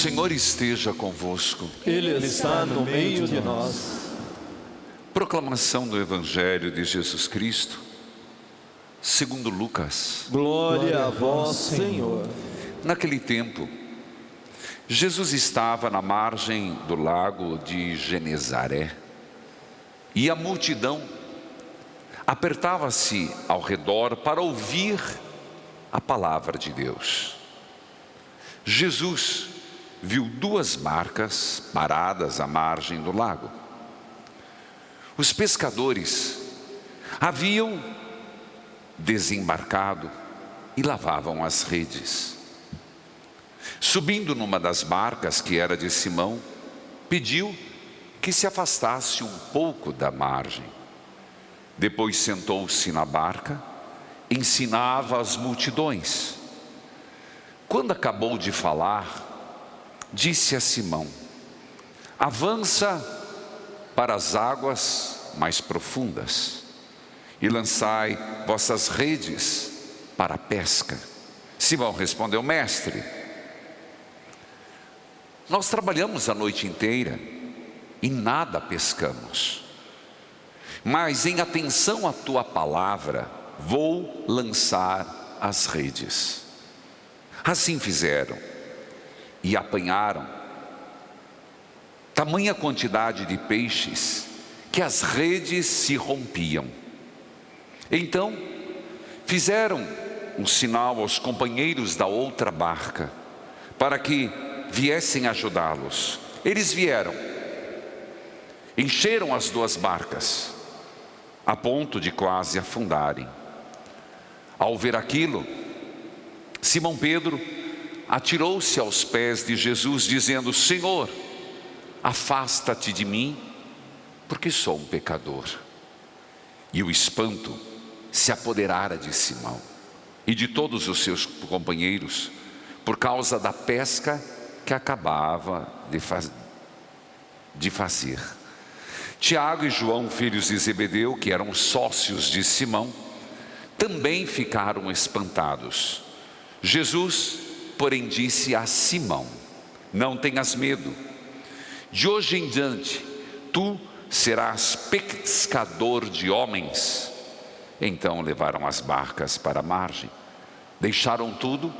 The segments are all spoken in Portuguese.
Senhor esteja convosco. Ele está no meio de nós. Proclamação do Evangelho de Jesus Cristo, segundo Lucas. Glória a vós, Senhor. Naquele tempo, Jesus estava na margem do lago de Genezaré e a multidão apertava-se ao redor para ouvir a palavra de Deus. Jesus viu duas barcas paradas à margem do lago. Os pescadores haviam desembarcado e lavavam as redes. Subindo numa das barcas, que era de Simão, pediu que se afastasse um pouco da margem. Depois sentou-se na barca, ensinava as multidões. Quando acabou de falar, disse a Simão: avança para as águas mais profundas e lançai vossas redes para a pesca. Simão respondeu: mestre, nós trabalhamos a noite inteira e nada pescamos, mas em atenção à tua palavra vou lançar as redes. Assim fizeram e apanharam tamanha quantidade de peixes que as redes se rompiam. Então fizeram um sinal aos companheiros da outra barca para que viessem ajudá-los. Eles vieram, encheram as duas barcas a ponto de quase afundarem. Ao ver aquilo, Simão Pedro atirou-se aos pés de Jesus, dizendo: Senhor, afasta-te de mim, porque sou um pecador. E o espanto se apoderara de Simão e de todos os seus companheiros, por causa da pesca que acabava de fazer. Tiago e João, filhos de Zebedeu, que eram sócios de Simão, também ficaram espantados. Jesus, porém, disse a Simão: não tenhas medo, de hoje em diante tu serás pescador de homens. Então levaram as barcas para a margem, deixaram tudo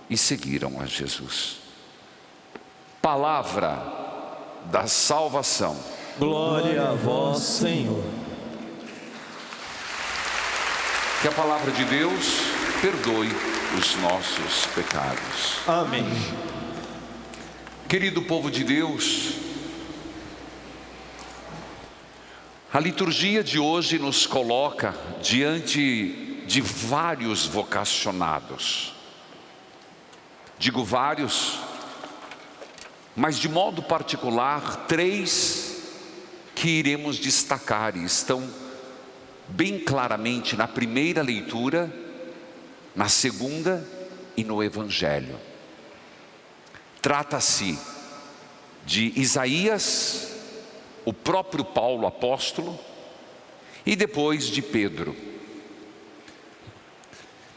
e seguiram a Jesus. Palavra da salvação. Glória a vós, Senhor. Que a palavra de Deus perdoe os nossos pecados. Amém. Querido povo de Deus, a liturgia de hoje nos coloca diante de vários vocacionados. Digo vários, mas de modo particular, três que iremos destacar e estão bem claramente na primeira leitura, na segunda e no Evangelho. Trata-se de Isaías, o próprio Paulo apóstolo, e depois de Pedro.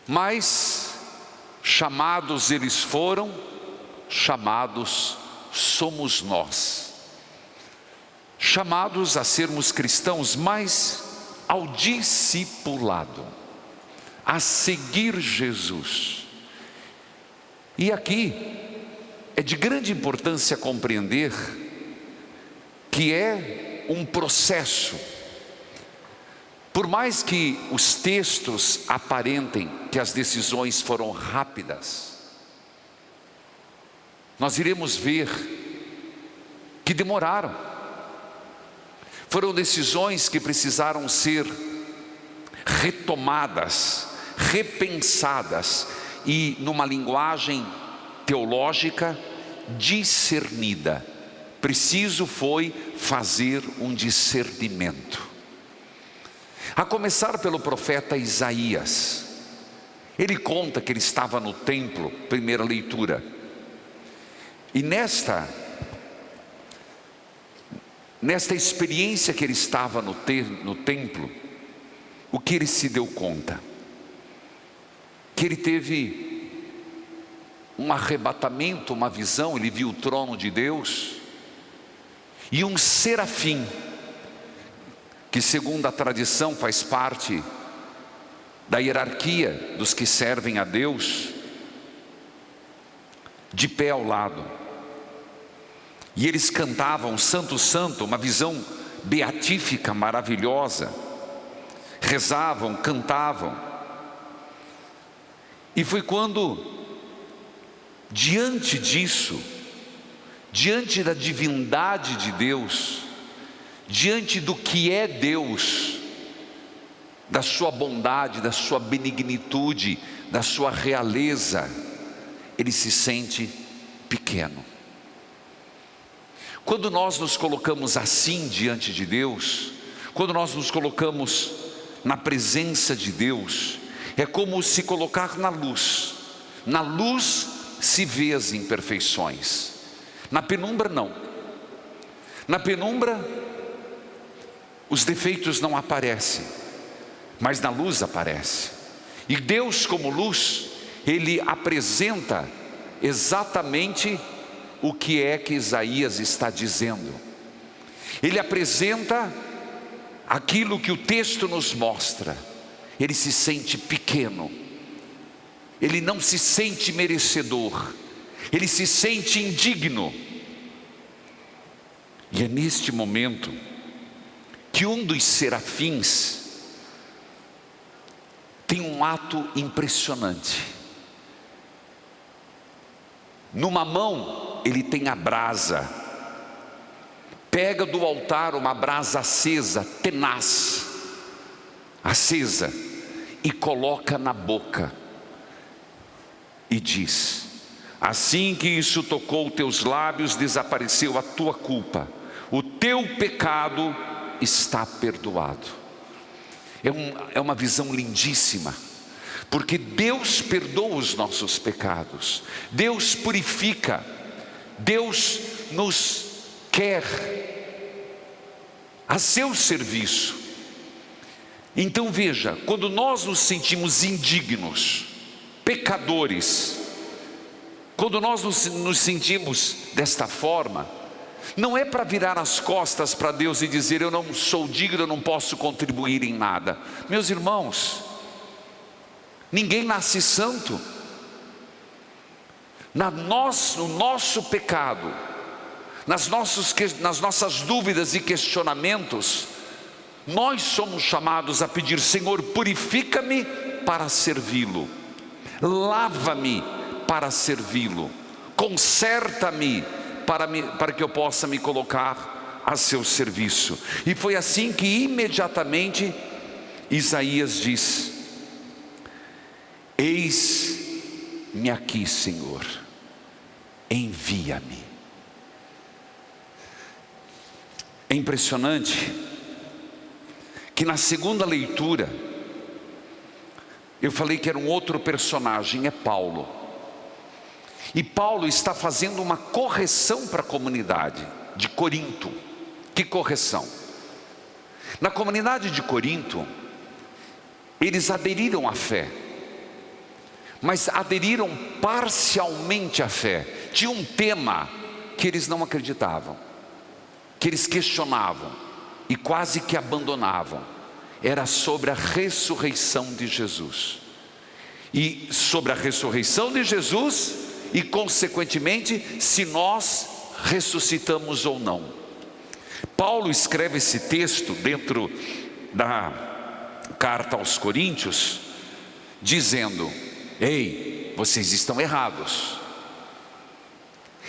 Mas chamados eles foram, chamados somos nós. Chamados a sermos cristãos, mas ao discipulado, a seguir Jesus. E aqui é de grande importância compreender que é um processo. Por mais que os textos aparentem que as decisões foram rápidas, nós iremos ver que demoraram. Foram decisões que precisaram ser retomadas, repensadas e, numa linguagem teológica, discernida. Preciso foi fazer um discernimento. A começar pelo profeta Isaías. Ele conta que ele estava no templo, primeira leitura. E nesta experiência que ele estava no templo, o que ele se deu conta? Que ele teve um arrebatamento, uma visão. Ele viu o trono de Deus e um serafim, que segundo a tradição faz parte da hierarquia dos que servem a Deus, de pé ao lado. E eles cantavam Santo, Santo, uma visão beatífica, maravilhosa. Rezavam, cantavam. E foi quando, diante disso, diante da divindade de Deus, diante do que é Deus, da sua bondade, da sua benignitude, da sua realeza, ele se sente pequeno. Quando nós nos colocamos assim diante de Deus, quando nós nos colocamos na presença de Deus, é como se colocar na luz. Na luz se vê as imperfeições, na penumbra não. Na penumbra os defeitos não aparecem, mas na luz aparece. E Deus, como luz, Ele apresenta exatamente o que é que Isaías está dizendo. Ele apresenta aquilo que o texto nos mostra. Ele se sente pequeno, ele não se sente merecedor, ele se sente indigno. E é neste momento que um dos serafins tem um ato impressionante. Numa mão ele tem a brasa, pega do altar uma brasa acesa, tenaz, acesa, e coloca na boca e diz: assim que isso tocou teus lábios, desapareceu a tua culpa, o teu pecado está perdoado. É uma visão lindíssima, porque Deus perdoa os nossos pecados, Deus purifica, Deus nos quer a seu serviço. Então veja, quando nós nos sentimos indignos, pecadores, quando nós nos sentimos desta forma, não é para virar as costas para Deus e dizer: eu não sou digno, eu não posso contribuir em nada. Meus irmãos, ninguém nasce santo. No nosso pecado, nas nossas dúvidas e questionamentos, nós somos chamados a pedir: Senhor, purifica-me para servi-lo, lava-me para servi-lo, conserta-me para que eu possa me colocar a seu serviço. E foi assim que imediatamente Isaías diz: eis-me aqui, Senhor, envia-me. É impressionante que na segunda leitura, eu falei que era um outro personagem, é Paulo. E Paulo está fazendo uma correção para a comunidade de Corinto. Que correção? Na comunidade de Corinto, eles aderiram à fé, mas aderiram parcialmente à fé. Tinha um tema que eles não acreditavam, que eles questionavam e quase que abandonavam. Era sobre a ressurreição de Jesus. E sobre a ressurreição de Jesus, e consequentemente, se nós ressuscitamos ou não. Paulo escreve esse texto dentro da carta aos Coríntios, dizendo: ei, vocês estão errados.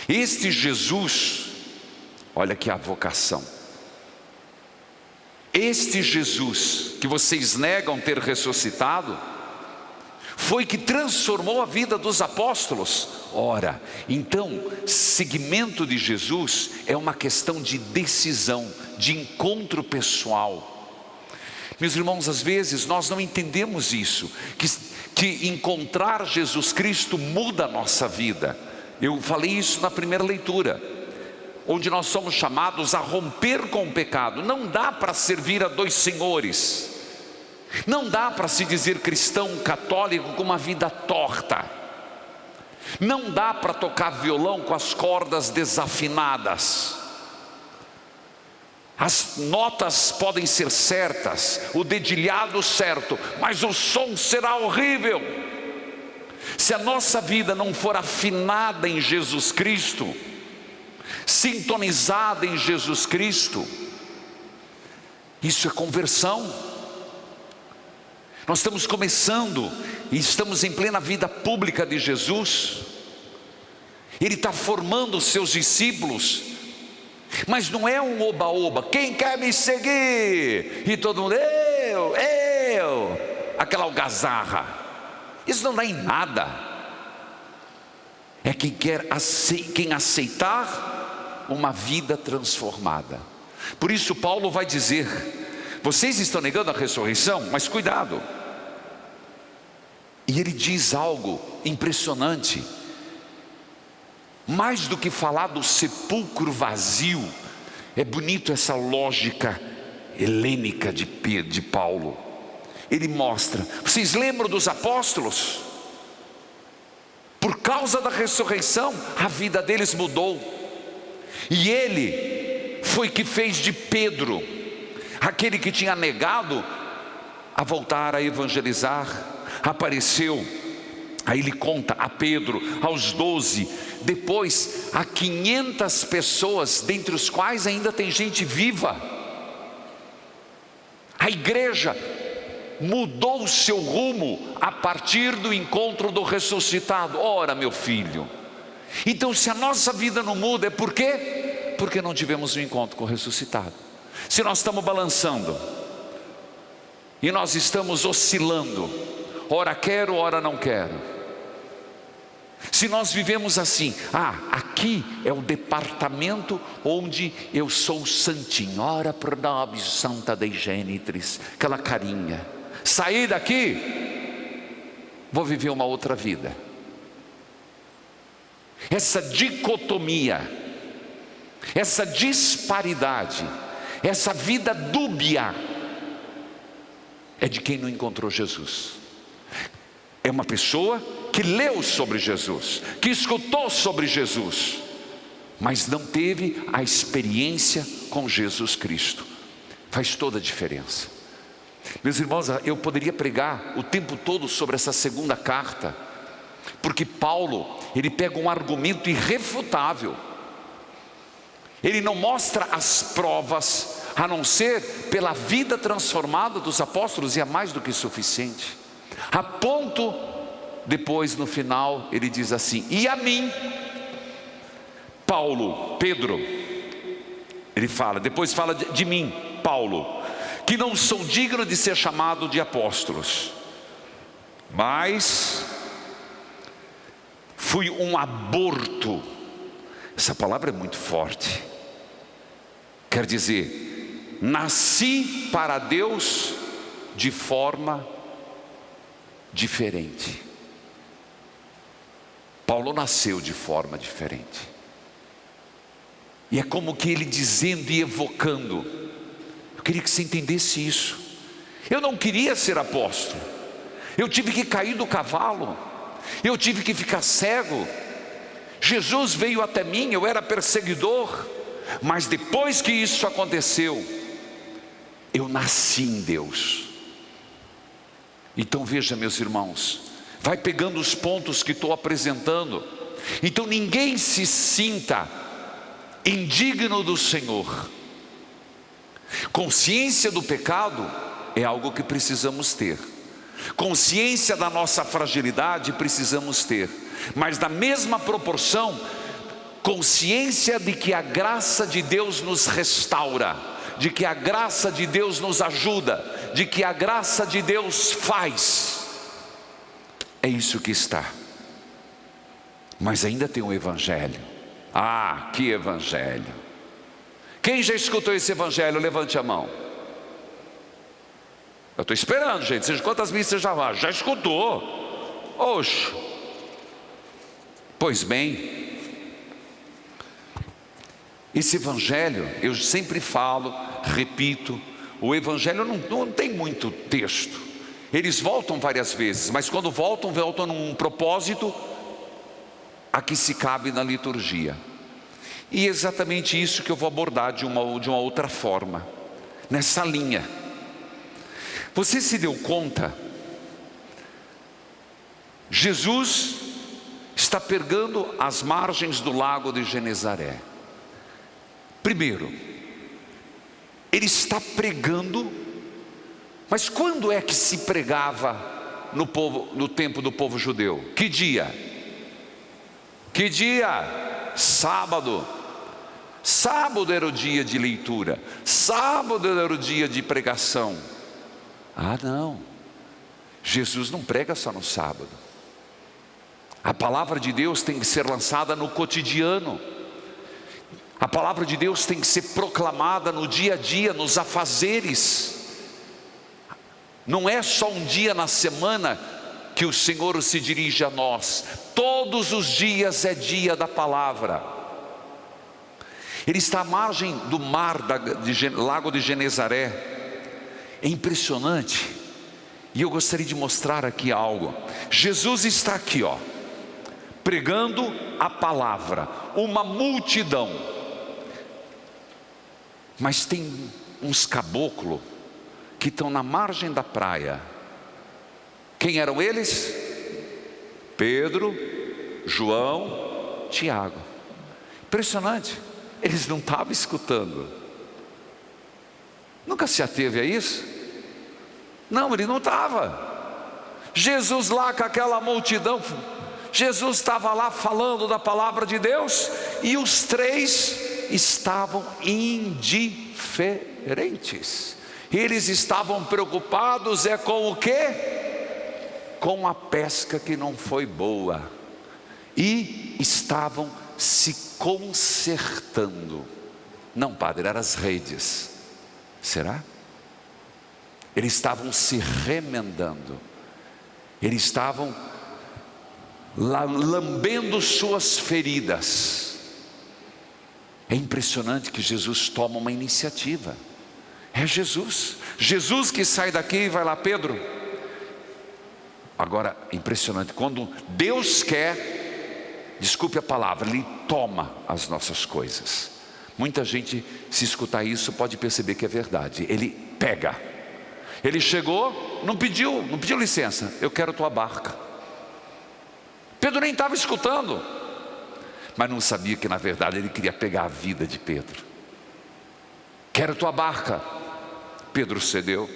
Este Jesus, olha aqui a vocação, este Jesus que vocês negam ter ressuscitado, foi que transformou a vida dos apóstolos. Ora, então, seguimento de Jesus é uma questão de decisão, de encontro pessoal. Meus irmãos, às vezes nós não entendemos isso, que encontrar Jesus Cristo muda a nossa vida. Eu falei isso na primeira leitura, onde nós somos chamados a romper com o pecado. Não dá para servir a dois senhores. Não dá para se dizer cristão católico com uma vida torta. Não dá para tocar violão com as cordas desafinadas. As notas podem ser certas, o dedilhado certo, mas o som será horrível. Se a nossa vida não for afinada em Jesus Cristo, sintonizada em Jesus Cristo, isso é conversão. Nós estamos começando e estamos em plena vida pública de Jesus. Ele está formando os seus discípulos, mas não é um oba-oba, quem quer me seguir? E todo mundo, eu, aquela algazarra. Isso não dá em nada. É quem aceitar uma vida transformada. Por isso Paulo vai dizer: vocês estão negando a ressurreição, mas cuidado. E ele diz algo impressionante. Mais do que falar do sepulcro vazio, é bonito essa lógica helênica de Paulo. Ele mostra: vocês lembram dos apóstolos? Por causa da ressurreição, a vida deles mudou. E ele foi que fez de Pedro, aquele que tinha negado, a voltar a evangelizar. Apareceu, aí ele conta, a Pedro, aos 12, depois a 500 pessoas, dentre os quais ainda tem gente viva. A igreja mudou o seu rumo a partir do encontro do ressuscitado. Ora, meu filho, então se a nossa vida não muda, é por quê? Porque não tivemos um encontro com o ressuscitado. Se nós estamos balançando, e nós estamos oscilando, ora quero, ora não quero. Se nós vivemos assim, aqui é o departamento onde eu sou santinho, ora pro nobis santa Dei Genitrix, aquela carinha. Sair daqui, vou viver uma outra vida. Essa dicotomia, essa disparidade, essa vida dúbia, é de quem não encontrou Jesus. É uma pessoa que leu sobre Jesus, que escutou sobre Jesus, mas não teve a experiência com Jesus Cristo. Faz toda a diferença. Meus irmãos, eu poderia pregar o tempo todo sobre essa segunda carta, porque Paulo, ele pega um argumento irrefutável. Ele não mostra as provas, a não ser pela vida transformada dos apóstolos, e é mais do que suficiente. A ponto, depois no final, ele diz assim: e a mim, Paulo, Pedro, ele fala, depois fala de mim, Paulo, que não sou digno de ser chamado de apóstolos, mas fui um aborto. Essa palavra é muito forte. Quer dizer, nasci para Deus de forma diferente. Paulo nasceu de forma diferente. E é como que ele dizendo e evocando. Eu queria que você entendesse isso. Eu não queria ser apóstolo. Eu tive que cair do cavalo. Eu tive que ficar cego. Jesus veio até mim, eu era perseguidor. Mas depois que isso aconteceu, eu nasci em Deus. Então veja, meus irmãos, vai pegando os pontos que estou apresentando. Então ninguém se sinta indigno do Senhor. Consciência do pecado é algo que precisamos ter. Consciência da nossa fragilidade precisamos ter. Mas na mesma proporção, consciência de que a graça de Deus nos restaura, de que a graça de Deus nos ajuda, de que a graça de Deus faz. É isso que está. Mas ainda tem um evangelho. Que evangelho! Quem já escutou esse evangelho? Levante a mão. Eu estou esperando, gente. Seja quantas missas já escutou? Oxe. Pois bem, esse evangelho, eu sempre falo, repito, o evangelho não tem muito texto. Eles voltam várias vezes, mas quando voltam num propósito a que se cabe na liturgia. E é exatamente isso que eu vou abordar de uma outra forma, nessa linha. Você se deu conta? Jesus está pregando às margens do lago de Genezaré. Primeiro, ele está pregando, mas quando é que se pregava no tempo do povo judeu? Que dia? Que dia? Sábado. Sábado era o dia de leitura, sábado era o dia de pregação. Ah, não, Jesus não prega só no sábado. A palavra de Deus tem que ser lançada no cotidiano. A palavra de Deus tem que ser proclamada no dia a dia, nos afazeres. Não é só um dia na semana que o Senhor se dirige a nós. Todos os dias é dia da palavra. Ele está à margem do mar, lago de Genezaré. É impressionante. E eu gostaria de mostrar aqui algo. Jesus está aqui, pregando a palavra, uma multidão. Mas tem uns caboclos que estão na margem da praia. Quem eram eles? Pedro, João, Tiago. Impressionante, eles não estavam escutando. Nunca se ateve a isso? Não, ele não estava. Jesus lá com aquela multidão, Jesus estava lá falando da palavra de Deus, e os três estavam indiferentes. Eles estavam preocupados com o quê? Com a pesca que não foi boa. E estavam se consertando. Não, padre, eram as redes. Será? Eles estavam se remendando. Eles estavam lambendo suas feridas. É impressionante que Jesus toma uma iniciativa. É Jesus que sai daqui e vai lá, Pedro. Agora, impressionante, quando Deus quer, desculpe a palavra, Ele toma as nossas coisas. Muita gente, se escutar isso, pode perceber que é verdade. Ele pega. Ele chegou, não pediu licença. Eu quero tua barca. Pedro nem estava escutando, mas não sabia que na verdade ele queria pegar a vida de Pedro. Quero tua barca. Pedro cedeu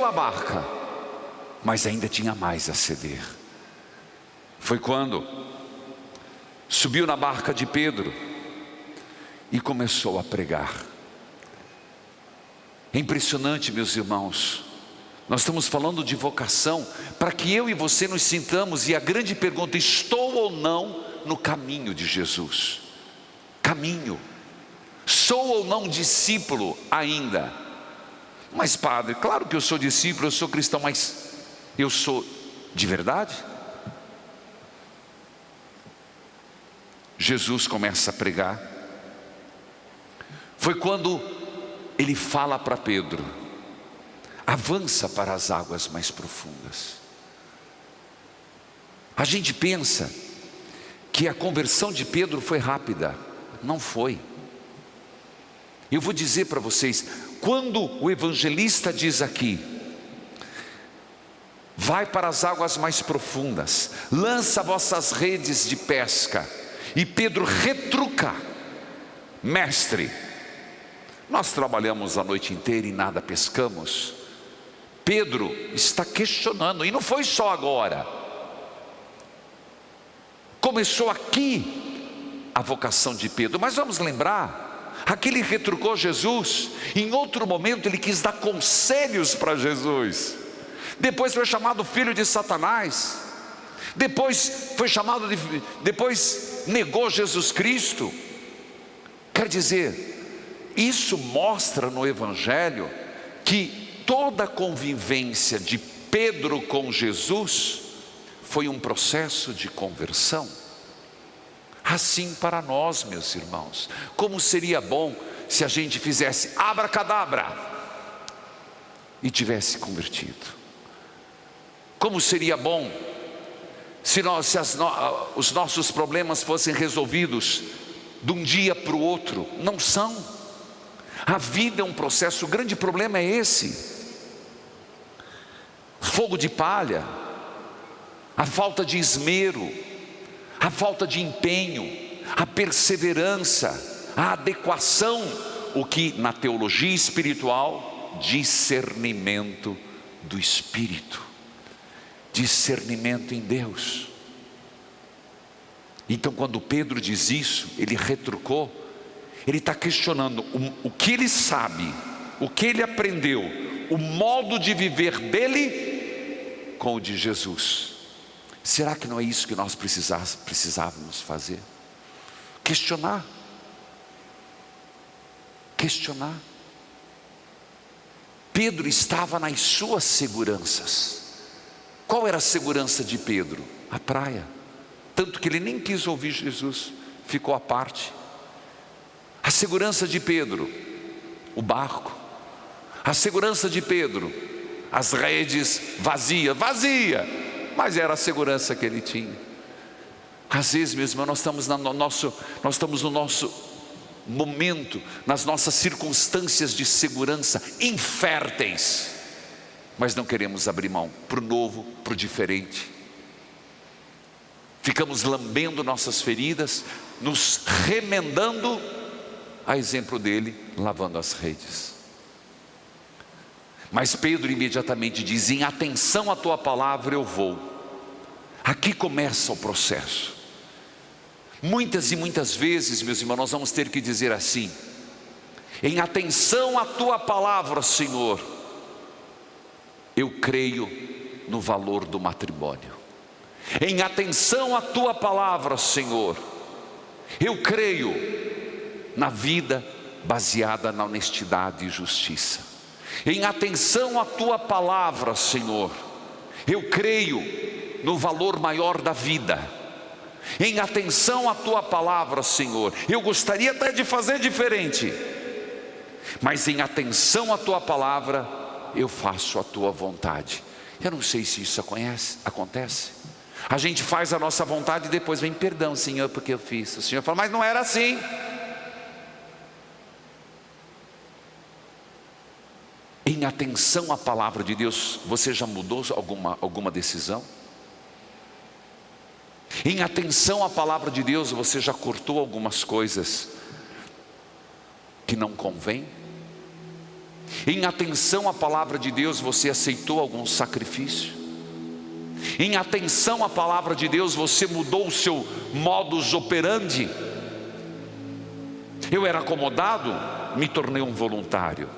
a barca, mas ainda tinha mais a ceder. Foi quando subiu na barca de Pedro e começou a pregar. É impressionante, meus irmãos. Nós estamos falando de vocação para que eu e você nos sintamos, e a grande pergunta: estou ou não no caminho de Jesus? Caminho. Sou ou não discípulo ainda? Mas padre, claro que eu sou discípulo, eu sou cristão, mas eu sou de verdade? Jesus começa a pregar. Foi quando ele fala para Pedro: avança para as águas mais profundas. A gente pensa que a conversão de Pedro foi rápida. Não foi. Eu vou dizer para vocês, quando o evangelista diz aqui: vai para as águas mais profundas, lança vossas redes de pesca, e Pedro retruca: mestre, nós trabalhamos a noite inteira e nada pescamos. Pedro está questionando, e não foi só agora. Começou aqui a vocação de Pedro, mas vamos lembrar, aqui ele retrucou Jesus, em outro momento ele quis dar conselhos para Jesus, depois foi chamado filho de Satanás, depois negou Jesus Cristo. Quer dizer, isso mostra no Evangelho que toda a convivência de Pedro com Jesus foi um processo de conversão. Assim para nós, meus irmãos, como seria bom se a gente fizesse abracadabra e tivesse convertido. Como seria bom se os nossos problemas fossem resolvidos de um dia para o outro. Não são. A vida é um processo. O grande problema é esse: fogo de palha, a falta de esmero, a falta de empenho, a perseverança, a adequação, o que na teologia espiritual, discernimento do Espírito, discernimento em Deus. Então quando Pedro diz isso, ele retrucou, ele está questionando o que ele sabe, o que ele aprendeu, o modo de viver dele com o de Jesus. Será que não é isso que nós precisávamos fazer? Questionar. Pedro estava nas suas seguranças. Qual era a segurança de Pedro? A praia. Tanto que ele nem quis ouvir Jesus, ficou à parte. A segurança de Pedro, o barco. A segurança de Pedro, as redes vazias, mas era a segurança que ele tinha. Às vezes, meus irmãos, nós estamos no nosso momento, nas nossas circunstâncias de segurança inférteis, mas não queremos abrir mão para o novo, para o diferente. Ficamos lambendo nossas feridas, nos remendando, a exemplo dele, lavando as redes. Mas Pedro imediatamente diz: em atenção à tua palavra eu vou. Aqui começa o processo. Muitas e muitas vezes, meus irmãos, nós vamos ter que dizer assim: em atenção à tua palavra, Senhor, eu creio no valor do matrimônio. Em atenção à tua palavra, Senhor, eu creio na vida baseada na honestidade e justiça. Em atenção à tua palavra, Senhor, eu creio no valor maior da vida. Em atenção à tua palavra, Senhor, eu gostaria até de fazer diferente, mas em atenção à tua palavra, eu faço a tua vontade. Eu não sei se isso acontece. A gente faz a nossa vontade e depois vem: perdão, Senhor, porque eu fiz. O Senhor fala: mas não era assim. Em atenção à palavra de Deus, você já mudou alguma decisão? Em atenção à palavra de Deus, você já cortou algumas coisas que não convém? Em atenção à palavra de Deus, você aceitou algum sacrifício? Em atenção à palavra de Deus, você mudou o seu modus operandi? Eu era acomodado, me tornei um voluntário.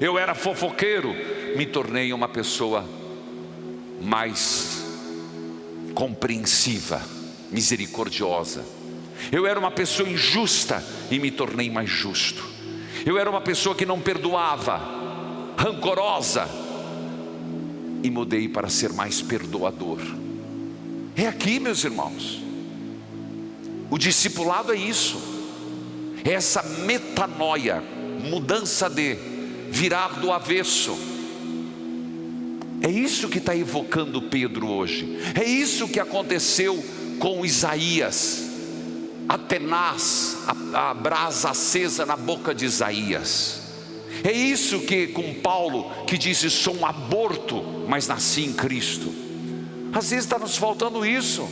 Eu era fofoqueiro, me tornei uma pessoa mais compreensiva, misericordiosa. Eu era uma pessoa injusta e me tornei mais justo. Eu era uma pessoa que não perdoava, rancorosa, e mudei para ser mais perdoador. É aqui, meus irmãos, o discipulado é isso, é essa metanoia, mudança de virar do avesso. É isso que está evocando Pedro hoje. É isso que aconteceu com Isaías. A tenaz, a brasa acesa na boca de Isaías. É isso que com Paulo, que disse: sou um aborto, mas nasci em Cristo. Às vezes está nos faltando isso.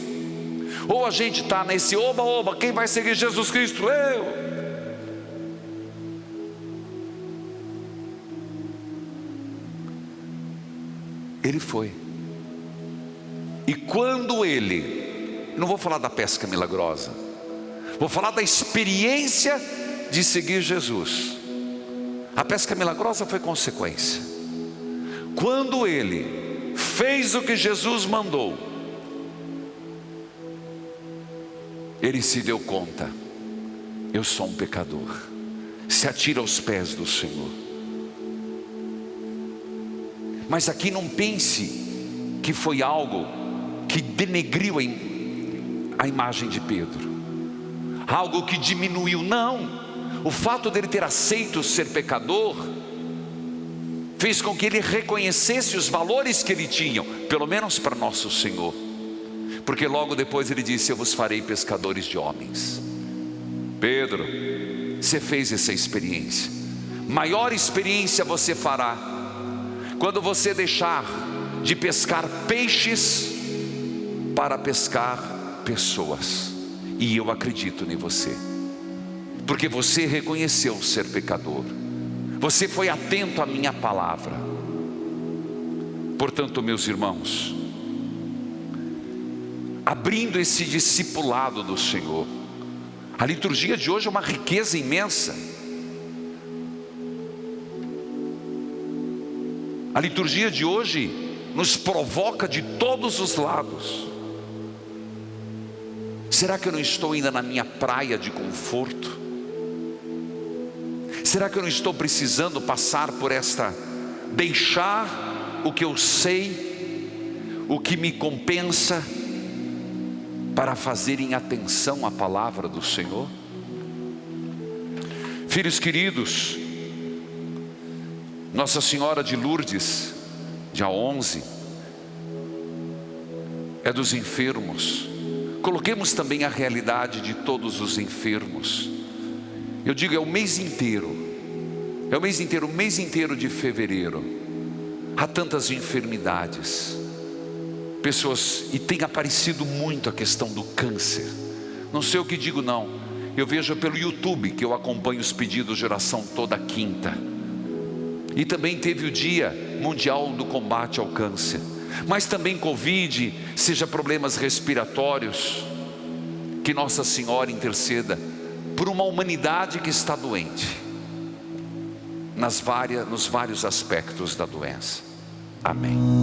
Ou a gente está nesse oba-oba, quem vai seguir Jesus Cristo? Eu. Ele foi. E quando ele, não vou falar da pesca milagrosa, vou falar da experiência de seguir Jesus. A pesca milagrosa foi consequência. Quando ele fez o que Jesus mandou, ele se deu conta: eu sou um pecador. Se atira aos pés do Senhor. Mas aqui não pense que foi algo que denegriu a imagem de Pedro, algo que diminuiu. Não. O fato dele ter aceito ser pecador fez com que ele reconhecesse os valores que ele tinha, pelo menos para nosso Senhor. porque logo depois ele disse: eu vos farei pescadores de homens. Pedro, você fez essa experiência. Maior experiência você fará quando você deixar de pescar peixes para pescar pessoas. E eu acredito em você, porque você reconheceu ser pecador, você foi atento à minha palavra. Portanto, meus irmãos, abrindo esse discipulado do Senhor, a liturgia de hoje é uma riqueza imensa. A liturgia de hoje nos provoca de todos os lados. Será que eu não estou ainda na minha praia de conforto? Será que eu não estou precisando passar por deixar o que eu sei, o que me compensa, para fazer em atenção à palavra do Senhor? Filhos queridos, Nossa Senhora de Lourdes, dia 11, é dos enfermos. Coloquemos também a realidade de todos os enfermos. Eu digo, é o mês inteiro, o mês inteiro de fevereiro. Há tantas enfermidades, pessoas, e tem aparecido muito a questão do câncer. Não sei o que digo não, eu vejo pelo YouTube, que eu acompanho os pedidos de oração toda quinta. E também teve o Dia Mundial do Combate ao Câncer, mas também Covid, seja problemas respiratórios. Que Nossa Senhora interceda por uma humanidade que está doente, nos vários aspectos da doença. Amém.